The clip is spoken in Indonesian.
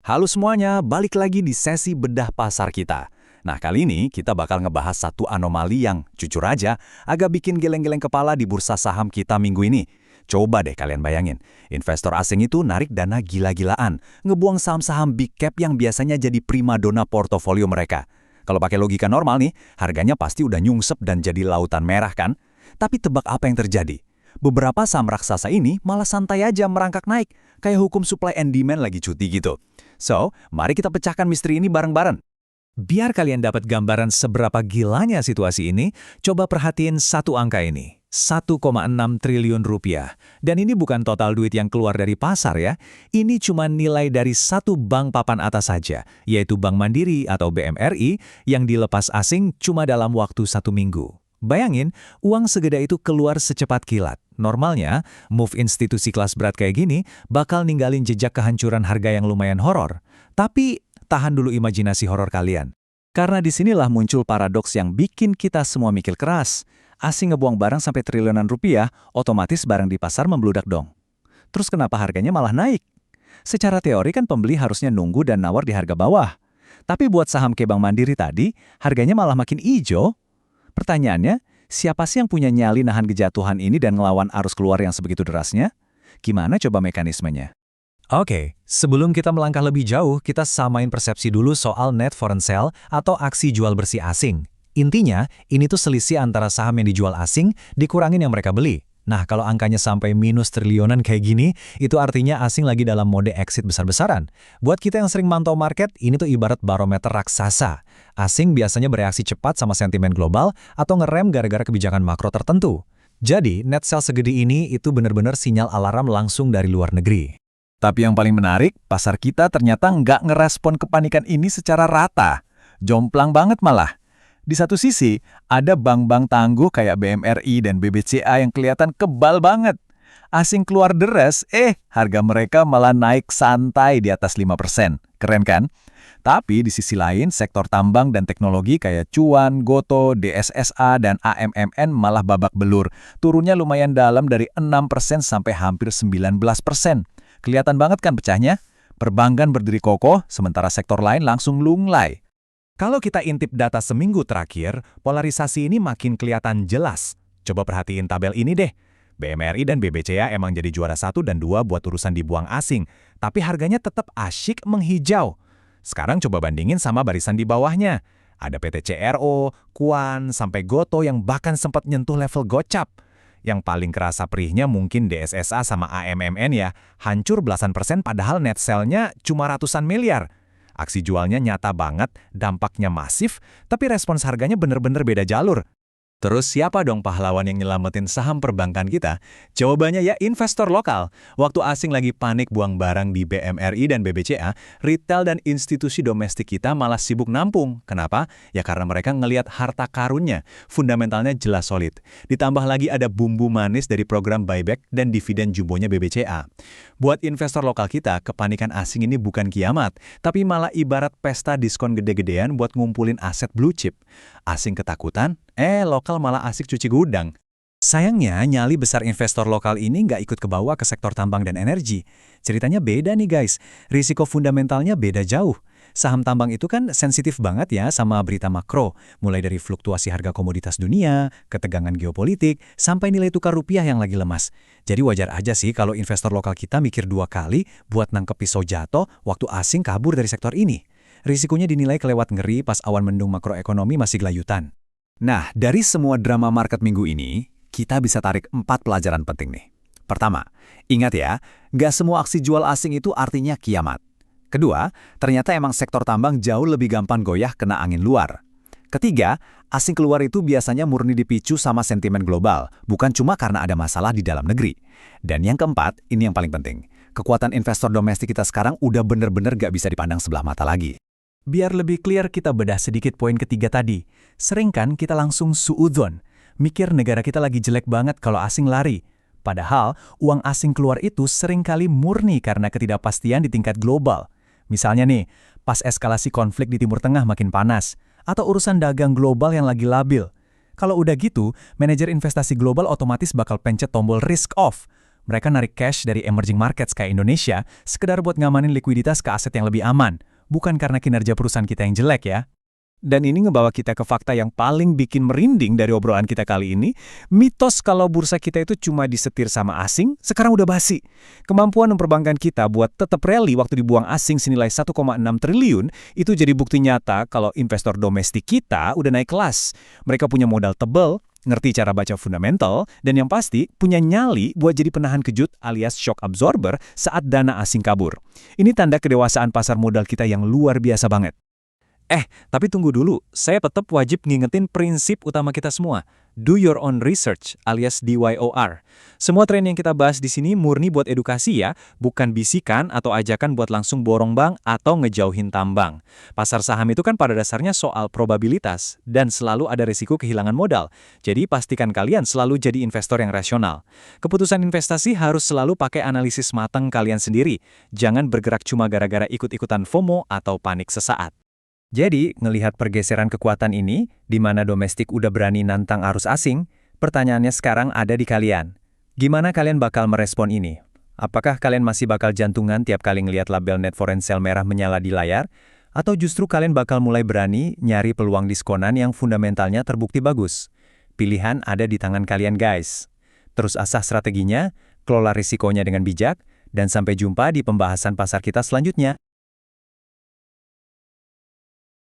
Halo semuanya, balik lagi di sesi bedah pasar kita. Nah, kali ini kita bakal ngebahas satu anomali yang, jujur aja, agak bikin geleng-geleng kepala di bursa saham kita minggu ini. Coba deh kalian bayangin, investor asing itu narik dana gila-gilaan, ngebuang saham-saham big cap yang biasanya jadi primadona portofolio mereka. Kalau pakai logika normal nih, harganya pasti udah nyungsep dan jadi lautan merah kan? Tapi tebak apa yang terjadi? Beberapa saham raksasa ini malah santai aja merangkak naik, kayak hukum supply and demand lagi cuti gitu. So, mari kita pecahkan misteri ini bareng-bareng. Biar kalian dapat gambaran seberapa gilanya situasi ini, coba perhatiin satu angka ini, 1,6 triliun rupiah. Dan ini bukan total duit yang keluar dari pasar ya, ini cuma nilai dari satu bank papan atas saja, yaitu Bank Mandiri atau BMRI yang dilepas asing cuma dalam waktu 1 minggu. Bayangin, uang segede itu keluar secepat kilat. Normalnya, move institusi kelas berat kayak gini bakal ninggalin jejak kehancuran harga yang lumayan horor. Tapi, tahan dulu imajinasi horor kalian. Karena disinilah muncul paradoks yang bikin kita semua mikir keras. Asing ngebuang barang sampai triliunan rupiah, otomatis barang di pasar membludak dong. Terus kenapa harganya malah naik? Secara teori kan pembeli harusnya nunggu dan nawar di harga bawah. Tapi buat saham kayak Bank Mandiri tadi, harganya malah makin ijo. Pertanyaannya, siapa sih yang punya nyali nahan kejatuhan ini dan ngelawan arus keluar yang sebegitu derasnya? Gimana coba mekanismenya? Oke, sebelum kita melangkah lebih jauh, kita samain persepsi dulu soal net foreign sale atau aksi jual bersih asing. Intinya, ini tuh selisih antara saham yang dijual asing dikurangin yang mereka beli. Nah, kalau angkanya sampai minus triliunan kayak gini, itu artinya asing lagi dalam mode exit besar-besaran. Buat kita yang sering mantau market, ini tuh ibarat barometer raksasa. Asing biasanya bereaksi cepat sama sentimen global atau ngerem gara-gara kebijakan makro tertentu. Jadi, net sell segede ini itu benar-benar sinyal alarm langsung dari luar negeri. Tapi yang paling menarik, pasar kita ternyata nggak ngerespon kepanikan ini secara rata. Jomplang banget malah. Di satu sisi, ada bank-bank tangguh kayak BMRI dan BBCA yang kelihatan kebal banget. Asing keluar deres, harga mereka malah naik santai di atas 5%. Keren kan? Tapi di sisi lain, sektor tambang dan teknologi kayak Cuan, Goto, DSSA, dan AMMN malah babak belur. Turunnya lumayan dalam dari 6% sampai hampir 19%. Kelihatan banget kan pecahnya? Perbankan berdiri kokoh, sementara sektor lain langsung lunglai. Kalau kita intip data seminggu terakhir, polarisasi ini makin kelihatan jelas. Coba perhatiin tabel ini deh. BMRI dan BBCA emang jadi juara 1 dan 2 buat urusan dibuang asing, tapi harganya tetap asyik menghijau. Sekarang coba bandingin sama barisan di bawahnya. Ada PT CRO, Kuan, sampai Goto yang bahkan sempat nyentuh level gocap. Yang paling kerasa perihnya mungkin DSSA sama AMMN ya, hancur belasan persen padahal net sell-nya cuma ratusan miliar. Aksi jualnya nyata banget, dampaknya masif, tapi respons harganya bener-bener beda jalur. Terus siapa dong pahlawan yang nyelamatin saham perbankan kita? Jawabannya ya investor lokal. Waktu asing lagi panik buang barang di BMRI dan BBCA, retail dan institusi domestik kita malah sibuk nampung. Kenapa? Ya karena mereka ngelihat harta karunnya. Fundamentalnya jelas solid. Ditambah lagi ada bumbu manis dari program buyback dan dividen jumbonya BBCA. Buat investor lokal kita, kepanikan asing ini bukan kiamat, tapi malah ibarat pesta diskon gede-gedean buat ngumpulin aset blue chip. Asing ketakutan, lokal malah asik cuci gudang. Sayangnya, nyali besar investor lokal ini nggak ikut ke bawah ke sektor tambang dan energi. Ceritanya beda nih guys, risiko fundamentalnya beda jauh. Saham tambang itu kan sensitif banget ya sama berita makro, mulai dari fluktuasi harga komoditas dunia, ketegangan geopolitik, sampai nilai tukar rupiah yang lagi lemas. Jadi wajar aja sih kalau investor lokal kita mikir 2 kali buat nangkep pisau jatuh waktu asing kabur dari sektor ini. Risikonya dinilai kelewat ngeri pas awan mendung makroekonomi masih gelayutan. Nah, dari semua drama market minggu ini, kita bisa tarik 4 pelajaran penting nih. Pertama, ingat ya, nggak semua aksi jual asing itu artinya kiamat. Kedua, ternyata emang sektor tambang jauh lebih gampang goyah kena angin luar. Ketiga, asing keluar itu biasanya murni dipicu sama sentimen global, bukan cuma karena ada masalah di dalam negeri. Dan yang keempat, ini yang paling penting. Kekuatan investor domestik kita sekarang udah bener-bener nggak bisa dipandang sebelah mata lagi. Biar lebih clear kita bedah sedikit poin ketiga tadi. Sering kan kita langsung suudzon, mikir negara kita lagi jelek banget kalau asing lari. Padahal uang asing keluar itu seringkali murni karena ketidakpastian di tingkat global. Misalnya nih, pas eskalasi konflik di Timur Tengah makin panas, atau urusan dagang global yang lagi labil. Kalau udah gitu, manajer investasi global otomatis bakal pencet tombol risk off. Mereka narik cash dari emerging markets kayak Indonesia, sekedar buat ngamanin likuiditas ke aset yang lebih aman, bukan karena kinerja perusahaan kita yang jelek ya. Dan ini ngebawa kita ke fakta yang paling bikin merinding dari obrolan kita kali ini. Mitos kalau bursa kita itu cuma disetir sama asing, sekarang udah basi. Kemampuan memperbankan kita buat tetap rally waktu dibuang asing senilai 1,6 triliun, itu jadi bukti nyata kalau investor domestik kita udah naik kelas. Mereka punya modal tebal, ngerti cara baca fundamental, dan yang pasti punya nyali buat jadi penahan kejut alias shock absorber saat dana asing kabur. Ini tanda kedewasaan pasar modal kita yang luar biasa banget. Tapi tunggu dulu, saya tetap wajib ngingetin prinsip utama kita semua. Do your own research, alias DYOR. Semua tren yang kita bahas di sini murni buat edukasi ya, bukan bisikan atau ajakan buat langsung borong bank atau ngejauhin tambang. Pasar saham itu kan pada dasarnya soal probabilitas, dan selalu ada risiko kehilangan modal. Jadi pastikan kalian selalu jadi investor yang rasional. Keputusan investasi harus selalu pakai analisis matang kalian sendiri. Jangan bergerak cuma gara-gara ikut-ikutan FOMO atau panik sesaat. Jadi, ngelihat pergeseran kekuatan ini, di mana domestik udah berani nantang arus asing, pertanyaannya sekarang ada di kalian. Gimana kalian bakal merespon ini? Apakah kalian masih bakal jantungan tiap kali ngelihat label net foreign sale merah menyala di layar? Atau justru kalian bakal mulai berani nyari peluang diskonan yang fundamentalnya terbukti bagus? Pilihan ada di tangan kalian guys. Terus asah strateginya, kelola risikonya dengan bijak, dan sampai jumpa di pembahasan pasar kita selanjutnya.